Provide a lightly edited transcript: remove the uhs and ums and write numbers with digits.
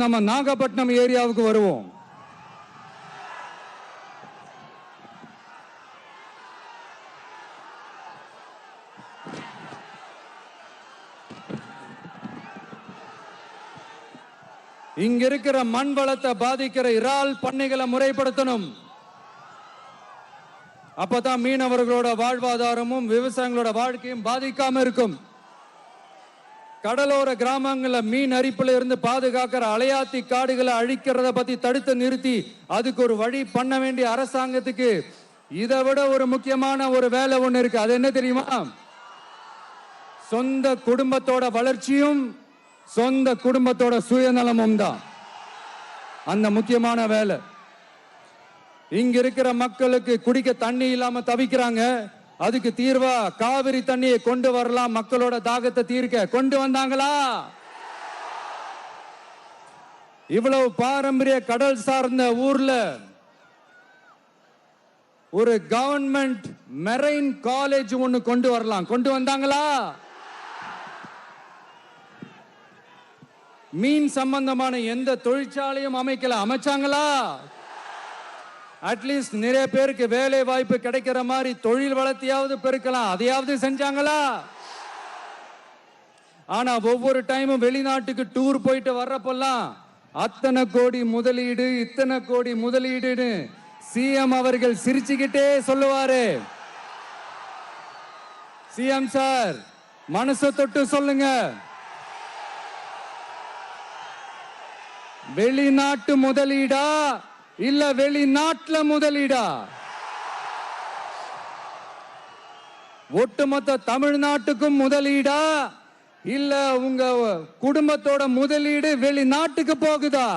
நம்ம நாகப்பட்டினம் ஏரியாவுக்கு வருவோம். இங்க இருக்கிற மண் வளத்தை பாதிக்கிற இறால் பண்ணைகளை முறைப்படுத்தணும். அப்பதான் மீனவர்களோட வாழ்வாதாரமும் விவசாயிகளோட வாழ்க்கையும் பாதிக்காம இருக்கும். கடலோர கிராமங்களில் மீன் அரிப்புல இருந்து பாதுகாக்கிற அலையாத்தி காடுகளை அழிக்கிறத பத்தி தடுத்து நிறுத்தி அதுக்கு ஒரு வழி பண்ண வேண்டிய அரசாங்கத்துக்கு இதை விட ஒரு முக்கியமான ஒரு வேலை ஒண்ணு இருக்கு. அது என்ன தெரியுமா? சொந்த குடும்பத்தோட வளர்ச்சியும் சொந்த குடும்பத்தோட சுயநலமும் தான் அந்த முக்கியமான வேலை. இங்க இருக்கிற மக்களுக்கு குடிக்க தண்ணி இல்லாம தவிக்கிறாங்க. அதுக்கு தீர்வா காவிரி தண்ணியை கொண்டு வரலாம். மக்களோட தாகத்தை தீர்க்க கொண்டு வந்தாங்களா? இவ்வளவு பாரம்பரிய கடல் சார்ந்த ஊர்ல ஒரு கவர்மெண்ட் மெரைன் காலேஜ் ஒன்னு கொண்டு வரலாம். கொண்டு வந்தாங்களா? மீன் சம்பந்தமான எந்த தொழிற்சாலையும் அமைக்கல. அமைச்சாங்களா? அட்லீஸ்ட் நிறைய பேருக்கு வேலை வாய்ப்பு கிடைக்கிற மாதிரி தொழில் வளர்த்தியாவது பெருக்கலாம். அதையாவது செஞ்சாங்களா? ஆனா ஒவ்வொரு டைமும் வெளிநாட்டுக்கு டூர் போயிட்டு வர்றப்பெல்லாம் அத்தனை கோடி முதலீடு இத்தனை கோடி முதலீடுன்னு சிஎம் அவர்கள் சிரிச்சுக்கிட்டே சொல்லுவாரு. சிஎம் சார், மனசை தொட்டு சொல்லுங்க, வெளிநாட்டு முதலீடா இல்ல வெளிநாட்டுல முதலீடா? ஒட்டுமொத்த தமிழ்நாட்டுக்கும் முதலீடா இல்ல உங்க குடும்பத்தோட முதலீடு வெளிநாட்டுக்கு போகுதா?